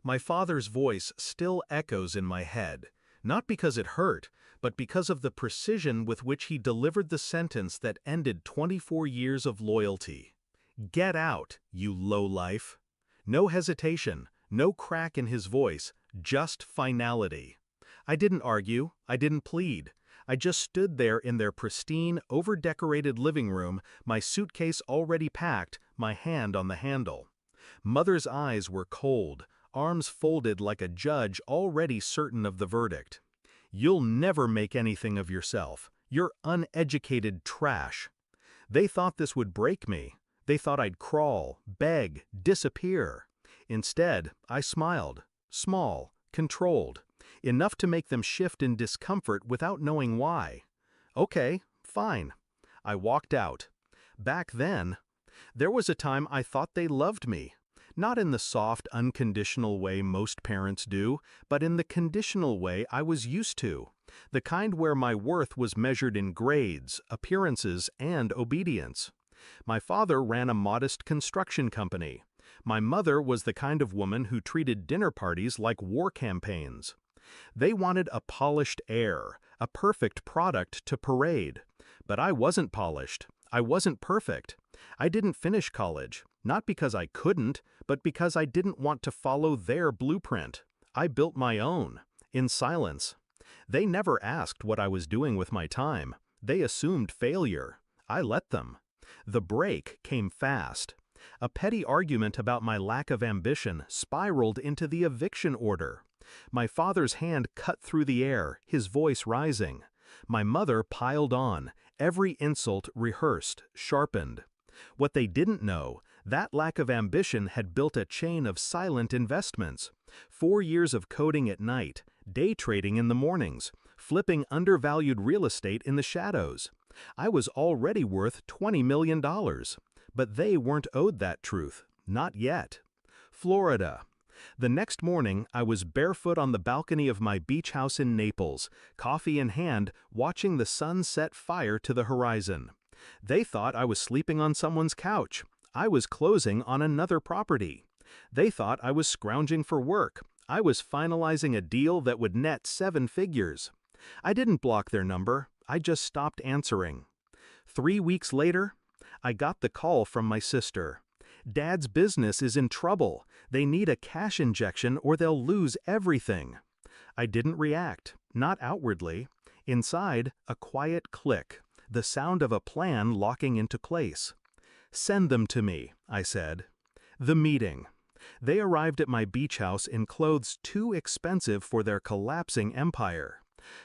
My father's voice still echoes in my head, not because it hurt, but because of the precision with which he delivered the sentence that ended 24 years of loyalty. Get out, you lowlife. No hesitation, no crack in his voice, just finality. I didn't argue, I didn't plead. I just stood there in their pristine, over-decorated living room, my suitcase already packed, my hand on the handle. Mother's eyes were cold, arms folded like a judge already certain of the verdict. You'll never make anything of yourself. You're uneducated trash. They thought this would break me. They thought I'd crawl, beg, disappear. Instead, I smiled, small, controlled, enough to make them shift in discomfort without knowing why. Okay, fine. I walked out. Back then, there was a time I thought they loved me. Not in the soft, unconditional way most parents do, but in the conditional way I was used to. The kind where my worth was measured in grades, appearances, and obedience. My father ran a modest construction company. My mother was the kind of woman who treated dinner parties like war campaigns. They wanted a polished air, a perfect product to parade. But I wasn't polished. I wasn't perfect. I didn't finish college, not because I couldn't, but because I didn't want to follow their blueprint. I built my own, in silence. They never asked what I was doing with my time. They assumed failure. I let them. The break came fast. A petty argument about my lack of ambition spiraled into the eviction order. My father's hand cut through the air, his voice rising. My mother piled on, every insult rehearsed, sharpened. What they didn't know, that lack of ambition had built a chain of silent investments. 4 years of coding at night, day trading in the mornings, flipping undervalued real estate in the shadows. I was already worth $20 million. But they weren't owed that truth. Not yet. Florida. The next morning, I was barefoot on the balcony of my beach house in Naples, coffee in hand, watching the sun set fire to the horizon. They thought I was sleeping on someone's couch. I was closing on another property. They thought I was scrounging for work. I was finalizing a deal that would net 7 figures. I didn't block their number. I just stopped answering. 3 weeks later, I got the call from my sister. Dad's business is in trouble. They need a cash injection or they'll lose everything. I didn't react, not outwardly. Inside, a quiet click, the sound of a plan locking into place. Send them to me, I said. The meeting. They arrived at my beach house in clothes too expensive for their collapsing empire.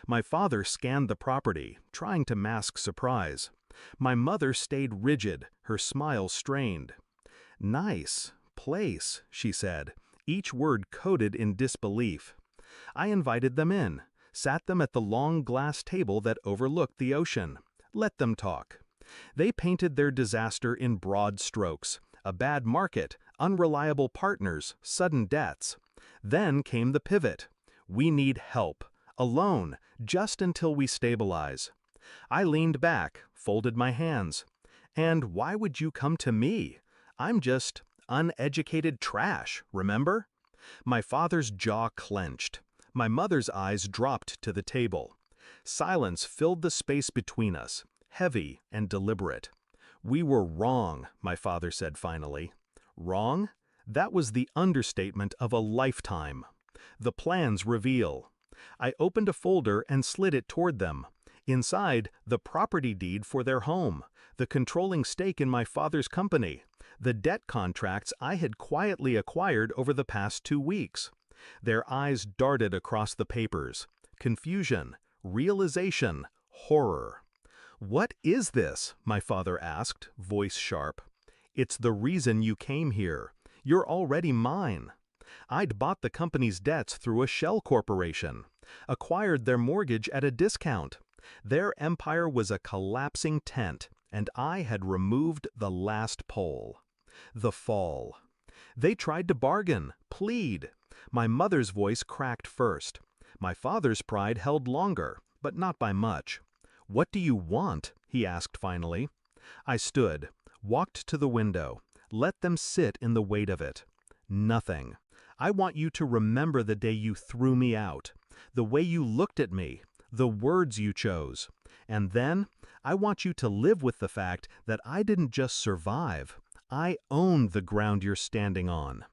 My father scanned the property, trying to mask surprise. My mother stayed rigid, her smile strained. Nice place, she said, each word coded in disbelief. I invited them in, sat them at the long glass table that overlooked the ocean. Let them talk. They painted their disaster in broad strokes. A bad market, unreliable partners, sudden debts. Then came the pivot. We need help. Alone, just until we stabilize. I leaned back, folded my hands. And why would you come to me? I'm just uneducated trash, remember? My father's jaw clenched. My mother's eyes dropped to the table. Silence filled the space between us, heavy and deliberate. We were wrong, my father said finally. Wrong? That was the understatement of a lifetime. The plans reveal. I opened a folder and slid it toward them. Inside, the property deed for their home, the controlling stake in my father's company, the debt contracts I had quietly acquired over the past 2 weeks. Their eyes darted across the papers. Confusion, realization, horror. What is this? My father asked, voice sharp. It's the reason you came here. You're already mine. I'd bought the company's debts through a shell corporation, acquired their mortgage at a discount. Their empire was a collapsing tent, and I had removed the last pole. The fall. They tried to bargain, plead. My mother's voice cracked first. My father's pride held longer, but not by much. What do you want? He asked finally. I stood, walked to the window, let them sit in the weight of it. Nothing. I want you to remember the day you threw me out, the way you looked at me, the words you chose. And then, I want you to live with the fact that I didn't just survive, I owned the ground you're standing on.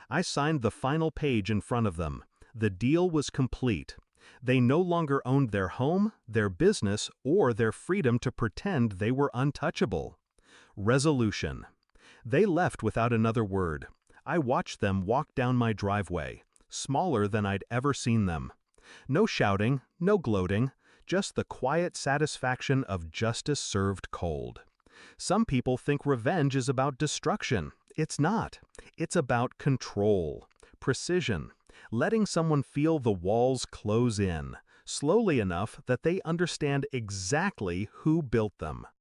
I signed the final page in front of them. The deal was complete. They no longer owned their home, their business, or their freedom to pretend they were untouchable. Resolution. They left without another word. I watched them walk down my driveway, smaller than I'd ever seen them. No shouting, no gloating, just the quiet satisfaction of justice served cold. Some people think revenge is about destruction. It's not. It's about control, precision, letting someone feel the walls close in, slowly enough that they understand exactly who built them.